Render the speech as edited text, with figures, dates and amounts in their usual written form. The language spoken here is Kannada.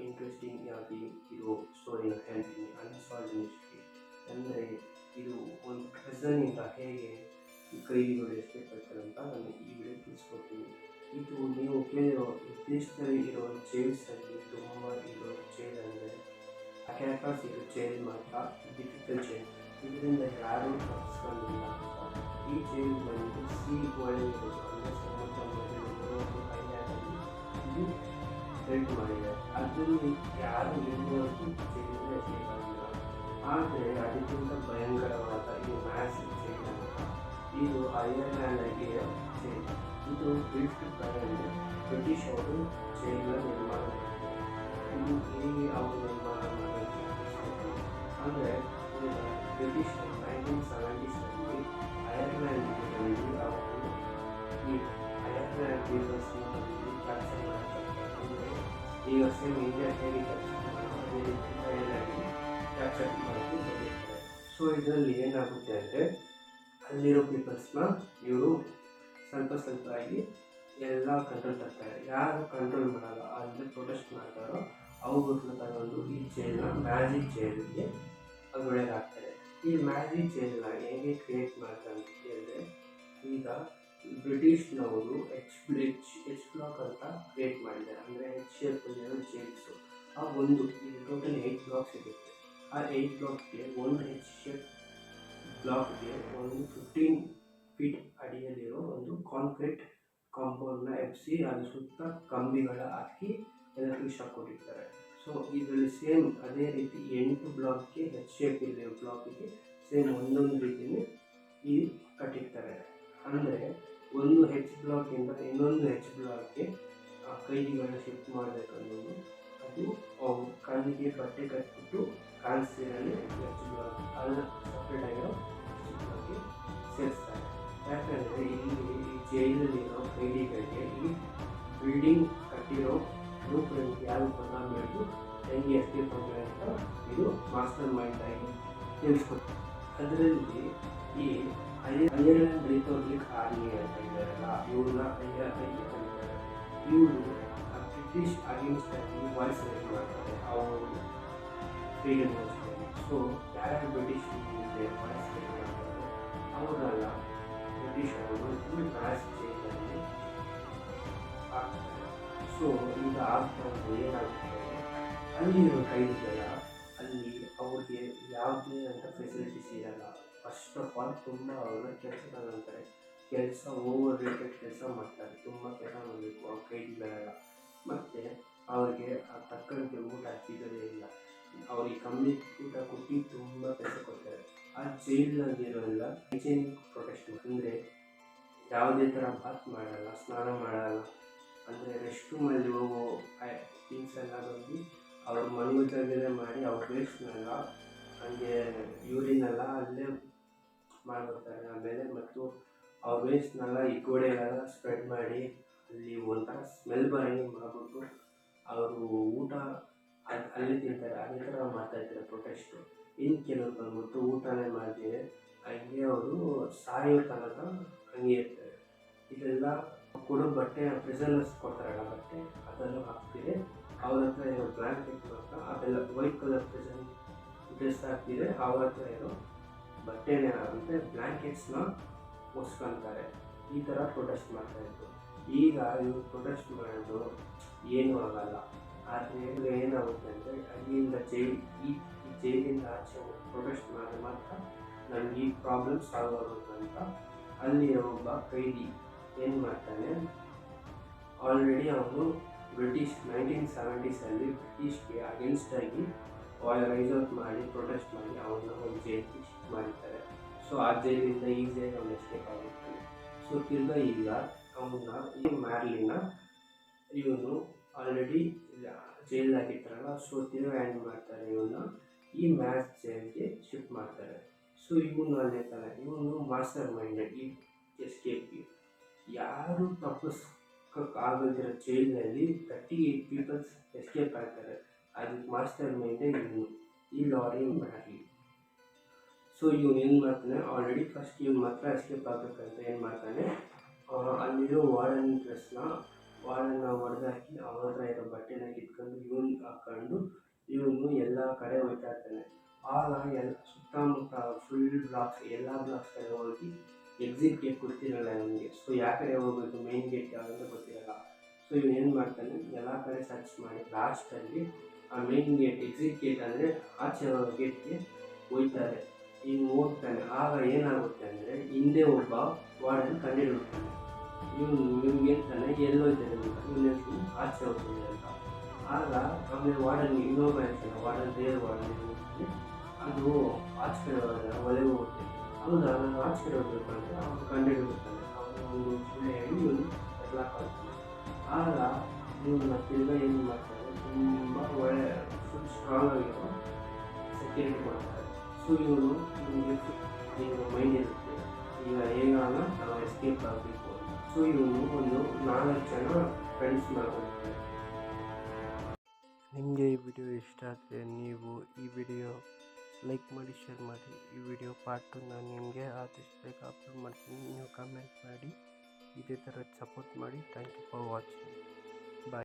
ಇಂಟ್ರೆಸ್ಟಿಂಗ್ ಆಗಿ ಇರೋ ಸ್ಟೋರಿನ ಹೇಳ್ತೀನಿ. ಅನ್ಸಾಲ್ವ್ಡ್ ಮಿಸ್ಟ್ರಿ ಅಂದರೆ ಇದು ಒಂದು ಪ್ರೆಸನ್ನಿಂದ ಹೇಗೆ ಈ ಕೈದಿಗಳು ಎಸ್ಕೇಪ್ ಆಗ್ತಾರೆ ಅಂತ ನಾನು ಈ ವಿಡಿಯೋ ತಿಳಿಸ್ಕೊಡ್ತೀನಿ. ಇದು ನೀವು ಕೇಳಿರೋ ದೇಶದಲ್ಲಿ ಇರೋ ಜೈಲ್ಸಲ್ಲಿ ತುಂಬ ಇರೋ ಜೈಲ್ ಅಂದರೆ ಕ್ಯಾಪಸ್ ಇರೋ ಜೈಲ್ ಮಾತ್ರ ಡಿಫಿಕಲ್ಟ್ ಜೈಲ್. ಇದರಿಂದ ಯಾರೂ ತಪ್ಪಿಸ್ಕೊಂಡಿಲ್ಲ ಅಂತ ಈ ಜೈಲ್ ಬಂದು ಸಿ ಒಳಗಿರೋದು ಅಂದರೆ ಸಮುದ್ರ ಮಧ್ಯದಲ್ಲಿರೋ ಒಂದು ಐಲ್ಯಾಂಡಲ್ಲಿ ಇದು ಬಿಲ್ಡ್ ಮಾಡಿದೆ. ಅದರಲ್ಲಿ ಯಾರು ಇನ್ನೂವರೆಗೂ ಜೈಲಿಂದ ಎಸ್ಕೇಪ್ ಆಗಿಲ್ಲ. ಆದರೆ ಅದಕ್ಕಿಂತ ಭಯಂಕರವಾದ ಇದು ಮ್ಯಾಸಿವ್ ಜೈಲ್ ಅಂತ ಇದು ಐರ್ಲ್ಯಾಂಡಲ್ಲಿ ಜೈಲ್. ಇದು ಬ್ರಿಟಿಷ್ ಅವರು ಜೈಲನ್ನ ನಿರ್ಮಾಣ ಮಾಡಿದ್ದಾರೆ. ಇದು ಹೇಗೆ ಅವರು ನಿರ್ಮಾಣ ಮಾಡೋದು ಅಂದರೆ ಬ್ರಿಟಿಷ್ 1970s ಐರ್ಲ್ಯಾಂಡಿಗೆ ಬಂದು ಅವರು ಈ ಐರ್ಲ್ಯಾಂಡ್ ಪೀಪಲ್ಸ್ನ ಕ್ಯಾಪ್ಚರ್ ಮಾಡ್ತಾರೆ. ಅಂದರೆ ಈಗ ಸೇಮ್ ಇಂಡಿಯಾ ಹೇಗೆ ಕ್ಯಾಪ್ಚರ್ ಮಾಡೋದು ಅದೇ ರೀತಿ ಐರ್ಲ್ಯಾಂಡ್ಗೆ ಕ್ಯಾಪ್ಚರ್ ಮಾಡೋದು ಬಂದಿರ್ತಾರೆ. ಸೊ ಇದರಲ್ಲಿ ಏನಾಗುತ್ತೆ ಅಂದರೆ ಅಲ್ಲಿರೋ ಪೀಪಲ್ಸ್ನ ಇವರು ಸ್ವಲ್ಪ ಆಗಿ ಎಲ್ಲ ಕಂಟ್ರೋಲ್ ತರ್ತಾರೆ. ಯಾರು ಕಂಟ್ರೋಲ್ ಮಾಡಲ್ಲ ಅಂದರೆ ಪ್ರೊಟೆಸ್ಟ್ ಮಾಡ್ತಾರೋ ಅವ್ರನ್ನ ತಗೊಂಡು ಈ ಜೈಲನ್ನ ಮ್ಯಾಜಿಕ್ ಜೈಲಿಗೆ ಒಳಗಾಗ್ತಾರೆ. ಈ ಮ್ಯಾಜಿಕ್ ಜೈಲನ್ನ ಹೇಗೆ ಕ್ರಿಯೇಟ್ ಮಾಡ್ತಾರೆ ಅಂತ ಹೇಳಿದ್ರೆ, ಈಗ ಬ್ರಿಟಿಷ್ನವರು ಎಚ್ ಬ್ಲಾಕ್ ಅಂತ ಕ್ರಿಯೇಟ್ ಮಾಡಿದ್ದಾರೆ. ಅಂದರೆ ಹೆಚ್ ಶೇಪಲ್ಲಿರೋ ಜೈಲ್ಸು ಆ ಒಂದು ಇದು ಟೋಟಲ್ 8 ಬ್ಲಾಕ್ಸ್ ಇರುತ್ತೆ. ಆ 8 ಬ್ಲಾಕ್ಗೆ ಒಂದು ಹೆಚ್ ಶೇಪ್ ಬ್ಲಾಕ್ಗೆ ಒಂದು 15 ಫೀಟ್ ಅಡಿಯಲ್ಲಿರೋ ಒಂದು ಕಾಂಕ್ರೀಟ್ ಕಾಂಪೌಂಡ್ನ ಎಬ್ಬಿಸಿ ಅದು ಸುತ್ತ ಕಂಬಿಗಳ ಹಾಕಿ ಎಲೆಕ್ಟ್ರಿಕ್ ಶಾಕ್ ಕೊಟ್ಟಿರ್ತಾರೆ. ಸೊ ಇದರಲ್ಲಿ ಸೇಮ್ ಅದೇ ರೀತಿ 8 ಬ್ಲಾಕ್ಗೆ ಹೆಚ್ ಶೇಪ್ ಇರೋ ಬ್ಲಾಕಿಗೆ ಸೇಮ್ ಒಂದೊಂದು ರೀತಿಯೇ ಈ ಕಟ್ಟಿರ್ತಾರೆ. ಅಂದರೆ ಒಂದು ಹೆಚ್ ಬ್ಲಾಕಿಂದ ಇನ್ನೊಂದು ಹೆಚ್ ಬ್ಲಾಕ್ಗೆ ಕೈದಿಗಳನ್ನ ಶಿಫ್ಟ್ ಮಾಡಬೇಕನ್ನೋದು ಅದು ಕಣ್ಣಿಗೆ ಬಟ್ಟೆ ಕಟ್ಬಿಟ್ಟು ಕಾಣಿಸ್ತಿರಲಿ ಹೆಚ್ ಬ್ಲಾಕ್ ಅದನ್ನು ಸಪ್ರೇಟ್ ಆಗಿರೋ ಹೆಚ್ ಬ್ಲಾಕ್ಗೆ ಸೇರಿಸ್ತಾರೆ. ಯಾಕಂದರೆ ಇಲ್ಲಿ ಈ ಜೈಲಲ್ಲಿರೋ ಕೈದಿಗಳಿಗೆ ಈ ಬಿಲ್ಡಿಂಗ್ ಕಟ್ಟಿರೋ ರೂಪ್ ಯಾರು ಬಂದು ಹೆಂಗೆ ಎಸ್ಕೇಪ್ ಆಗಲಿ ಅಂತ ಇದು ಮಾಸ್ಟರ್ ಮೈಂಡ್ ಆಗಿ ತಿಳಿಸ್ಕೊಡ್ತಾರೆ. ಅದರಲ್ಲಿ ಈ ಐರ್ಲ್ಯಾಂಡ್ ರಿಪಬ್ಲಿಕ್ ಆರ್ಮಿ ಅಂತ ಇದ್ದಾರಲ್ಲ ಇವ್ರನ್ನ ಅಂತಾರೆ. ಇವರು ಬ್ರಿಟಿಷ್ ಅಗೇನ್ಸ್ಟ್ ಆಗಿ ವಾಯ್ಸ್ ರೇಸ್ ಮಾಡ್ತಾರೆ ಅವರು ಫ್ರೀಡಮ್ಗೋಸ್ಕರ. ಸೊ ಯಾರ್ಯಾರು ಬ್ರಿಟಿಷ್ ವಾಯ್ಸ್ ರೇಸ್ ಮಾಡ್ತಾರೆ ಅವರೆಲ್ಲ ಬ್ರಿಟಿಷ್ ಅವರು ಫುಲ್ ಮ್ಯಾಚ್ ಜೈಲಲ್ಲಿ ಆಗ್ತಾರೆ. ಸೊ ಈಗ ಆಗ್ತಾ ಏನಾಗುತ್ತೆ ಅಲ್ಲಿರೋ ಕೈದಿಗಳ ಅಲ್ಲಿ ಅವ್ರಿಗೆ ಯಾವುದೇ ಅಂತ ಫೆಸಿಲಿಟೀಸ್ ಇರಲ್ಲ. ಫಸ್ಟ್ ಆಫ್ ಆಲ್ ತುಂಬ ಅವ್ರನ್ನ ಕೆಲಸ ತಗೊಂತಾರೆ. ಕೆಲಸ ಓವರ್ ರೇಟೆಡ್ ಕೆಲಸ ಮಾಡ್ತಾರೆ. ತುಂಬ ಕೆಲಸ ಮಾಡಬೇಕು ಆ ಕೈದಿಗಳೆಲ್ಲ. ಮತ್ತು ಅವ್ರಿಗೆ ತಕ್ಕಂತೆ ಊಟ ಸಿಗೋದೇ ಇಲ್ಲ. ಅವ್ರಿಗೆ ಕಮ್ಮಿ ಊಟ ಕೊಟ್ಟು ತುಂಬ ಕೆಲಸ ಕೊಡ್ತಾರೆ. ಆ ಜೈಲಿನಲ್ಲಿರೋಲ್ಲ ಹೈಜೆನಿಕ್ ಪ್ರೊಟೆಸ್ಟ್ ಅಂದರೆ ಯಾವುದೇ ಥರ ಬಾತ್ ಮಾಡಲ್ಲ, ಸ್ನಾನ ಮಾಡಲ್ಲ. ಅಂದರೆ ರೆಸ್ಟ್ ರೂಮಲ್ಲಿ ಹೋಗೋ ಥಿಂಗ್ಸ್ ಎಲ್ಲ ಬಂದು ಅವ್ರ ಮನೆಯಲ್ಲೇ ಮಾಡಿ ಅವ್ರ ವೇಸ್ಟ್ನೆಲ್ಲ ಹಂಗೆ ಯೂರಿನೆಲ್ಲ ಅಲ್ಲೇ ಮಾಡಿಬಿಡ್ತಾರೆ. ಆಮೇಲೆ ಮತ್ತು ಅವ್ರ ವೇಸ್ಟ್ನೆಲ್ಲ ಈ ಗೋಡೆಗೆಲ್ಲ ಸ್ಪ್ರೆಡ್ ಮಾಡಿ ಅಲ್ಲಿ ಒಂಥರ ಸ್ಮೆಲ್ ಬರೋಂಗೆ ಮಾಡಿಬಿಟ್ಟು ಅವರು ಊಟ ಅಲ್ಲೇ ತಿಂತಾರೆ. ಅದೇ ಥರ ಮಾಡ್ತಾಯಿರ್ತಾರೆ ಪ್ರೊಟೆಸ್ಟು. ಇನ್ನು ಕೆಲವರು ಬಂದ್ಬಿಟ್ಟು ಊಟನೇ ಮಾಡಿದ್ರೆ ಹಂಗೆ ಅವರು ಸಾಯೋ ತನಕ ಹಂಗೆ ಇರ್ತಾರೆ. ಇದೆಲ್ಲ ಕೊಡೋ ಬಟ್ಟೆ ಪ್ರಿಸನರ್ಸ್ ಕೊಡ್ತಾರಲ್ಲ ಬಟ್ಟೆ ಅದನ್ನು ಹಾಕ್ತಿದೆ. ಅವ್ರ ಹತ್ರ ಇರೋ ಬ್ಲ್ಯಾಂಕೆಟ್ ಮಾತ್ರ ಅದೆಲ್ಲ ವೈಟ್ ಕಲರ್ ಪ್ರಿಸನ್ ಡ್ರೆಸ್ ಹಾಕ್ತಿದೆ. ಅವ್ರ ಹತ್ರ ಇರೋ ಬಟ್ಟೆನೇ ಆಗುತ್ತೆ ಬ್ಲ್ಯಾಂಕೆಟ್ಸ್ನ ಒಸ್ಕೊತಾರೆ. ಈ ಥರ ಪ್ರೊಟೆಸ್ಟ್ ಮಾಡ್ತಾಯಿದ್ರು. ಈಗ ಇವರು ಪ್ರೊಟೆಸ್ಟ್ ಮಾಡೋದು ಏನೂ ಆಗಲ್ಲ. ಆದರೆ ಏನಾಗುತ್ತೆ ಅಂದರೆ ಅಲ್ಲಿಂದ ಈ ಜೈಲಿಂದ ಆಚೆ ಪ್ರೊಟೆಸ್ಟ್ ಮಾಡಿದ್ರೆ ಮಾತ್ರ ನನಗೆ ಈ ಪ್ರಾಬ್ಲಮ್ ಸಾಲ್ವ್ ಆಗುತ್ತೆ ಅಂತ ಅಲ್ಲಿ ಒಬ್ಬ ಕೈದಿ ಏನು ಮಾಡ್ತಾನೆ, ಆಲ್ರೆಡಿ ಅವನು ಬ್ರಿಟಿಷ್ 1970s ಬ್ರಿಟಿಷ್ಗೆ ಅಗೇನ್ಸ್ಟ್ ಆಗಿ ರೈಸ್ ಔಟ್ ಮಾಡಿ ಪ್ರೊಟೆಸ್ಟ್ ಮಾಡಿ ಅವನ್ನ ಒಂದು ಜೈಲಿಗೆ ಶಿಫ್ಟ್ ಮಾಡಿರ್ತಾರೆ. ಸೊ ಆ ಜೈಲಿಂದ ಈಸಿಯಾಗಿ ಅವನು ಎಸ್ಕೇಪ್ ಆಗಿರ್ತಾನೆ. ಸೊ ತಿರ್ಗಾ ಈಗ ಅವನ್ನ ಈ ಮ್ಯಾರ್ಲಿನ ಇವನು ಆಲ್ರೆಡಿ ಜೈಲ್ ಹಾಕಿರ್ತಾರಲ್ಲ. ಸೊ ತಿರ್ಗಾ ಹ್ಯಾಂಡ್ ಮಾಡ್ತಾರೆ ಇವನ್ನ ಈ ಮ್ಯಾಚ್ ಜೈಲ್ಗೆ ಶಿಫ್ಟ್ ಮಾಡ್ತಾರೆ. ಸೊ ಇವನು ಅಲ್ಲೇ ತಾನೆ ಇವನು ಮಾಸ್ಟರ್ ಮೈಂಡೆಡ್ ಈ ಎಸ್ಕೇಪ್ಗೆ. ಯಾರು ತಪ್ಪಿಸ್ಕೋಕ್ಕಾಗದಿರೋ ಜೈಲಿನಲ್ಲಿ 38 ಪೀಪಲ್ಸ್ ಎಸ್ಕೇಪ್ ಆಗ್ತಾರೆ. ಅದಕ್ಕೆ ಮಾಸ್ಟರ್ ಮೈಂಡೇ ಇವನು ಈ ಲಾರಿ ಮ್ಯಾರ್ಲಿ. ಸೊ ಇವನು ಏನು ಮಾಡ್ತಾನೆ, ಆಲ್ರೆಡಿ ಫಸ್ಟ್ ಇವನು ಮಾತ್ರ ಎಸ್ಕೇಪ್ ಆಗಬೇಕಂತ ಏನು ಮಾಡ್ತಾನೆ, ಅಲ್ಲಿರೋ ವಾರ್ಡನ್ ಡ್ರೆಸ್ನ ವಾರ್ಡನ್ನ ಹೊಡೆದಾಕಿ ಅವನ ಹತ್ರ ಇರೋ ಬಟ್ಟೆನ ಕಿತ್ಕೊಂಡು ಇವನು ಹಾಕೊಂಡು ಇವನು ಎಲ್ಲ ಕಡೆ ಹೋಗ್ತಾ ಇರ್ತಾನೆ. ಆಗ ಎಲ್ಲ ಸುತ್ತಮುತ್ತ ಫುಲ್ ಬ್ಲಾಕ್ಸ್, ಎಲ್ಲ ಬ್ಲಾಕ್ಸ್ ಕಡೆ ಹೋಗಿ ಎಕ್ಸಿಟ್ ಗೇಟ್ ಗೊತ್ತಿರಲ್ಲ ಇವನಿಗೆ. ಸೊ ಯಾವ ಕಡೆ ಹೋಗೋದು, ಮೇನ್ ಗೇಟ್ ಯಾವುದಂತ ಗೊತ್ತಿರಲ್ಲ. ಸೊ ಇವನು ಏನು ಮಾಡ್ತಾನೆ, ಎಲ್ಲ ಕಡೆ ಸರ್ಚ್ ಮಾಡಿ ಲಾಸ್ಟಲ್ಲಿ ಆ ಮೇನ್ ಗೇಟ್, ಎಕ್ಸಿಟ್ ಗೇಟ್ ಅಂದರೆ ಆಚೆ ಗೇಟ್ಗೆ ಹೋಗ್ತಾರೆ. ಇವನು ಹೋಗ್ತಾನೆ. ಆಗ ಏನಾಗುತ್ತೆ ಅಂದರೆ ಹಿಂದೆ ಒಬ್ಬ ವಾರ್ಡನ್ ಕಂಡುಹಿಡಿಯುತ್ತಾನೆ. ಇವ್ನಿಗೆ ಹೇಳ್ತಾನೆ ಎಲ್ಲೋಯ್ತಾನೆ ಅಂತ. ಇವನು ಆಚೆ ಹೋಗ್ತಾನೆ ಅಂತ. ಆಗ ಆಮೇಲೆ ವಾರ್ಡನ್ಗೆ ಇನ್ನೊಬ್ಬ ಹೇಳ್ತಾನೆ, ವಾರ್ಡನ್ ಬೇರೆ ವಾರ್ಡನ್ ಅದು ಆಚೆ ಕಡೆ ಹೋದಾಗ ಒಳಗೆ ಹೋಗುತ್ತೆ. ಹೌದಾ, ನಾನು ಆಚೆ ಕಡೆ ಹೋಗ್ಬೇಕು ಅಂದರೆ ಅವನು ಕಂಡುಹಿಡಿಯುತ್ತಾನೆ. ಅವನು ಒಂದು ಸುಳ್ಳು ಹೇಳಿ ಇವನು ಎಲ್ಲ ಮಾಡ್ತಾನೆ. ಆಗ ಇವನ್ನ ತಿರ್ಗಾ ಏನು ಮಾಡ್ತಾರೆ, ತುಂಬ ಒಳ್ಳೆ ಫುಲ್ ಸ್ಟ್ರಾಂಗ್ ಆಗಿರೋ ಸೆಕ್ಯೂರಿಟಿ ಕೊಡ್ತಾರೆ. ಸೊ ಇವನು ಮೈಂಡ್ ಇರುತ್ತೆ, ಈಗ ಹೇಗಾಗ ನಾವು ಎಸ್ಕೇಪ್ ಆಗಬೇಕು ಅಂತ. ಸೊ ಇವನು ಒಂದು 4 ಜನ ಫ್ರೆಂಡ್ಸ್ ಮಾಡ್ಕೊಳ್ತಾರೆ. ನಿಮಗೆ ಈ ವಿಡಿಯೋ ಇಷ್ಟ ಆದರೆ ನೀವು ಈ ವಿಡಿಯೋ ಲೈಕ್ ಮಾಡಿ, ಶೇರ್ ಮಾಡಿ. ಈ ವಿಡಿಯೋ ಪಾರ್ಟ್ 2 ನಾನು ನಿಮಗೆ ಆದಷ್ಟು ಬೇಗ ಅಪ್ಲೋಡ್ ಮಾಡ್ತೀನಿ. ನೀವು ಕಮೆಂಟ್ ಮಾಡಿ, ಇದೇ ಥರ ಸಪೋರ್ಟ್ ಮಾಡಿ. Thank you for watching.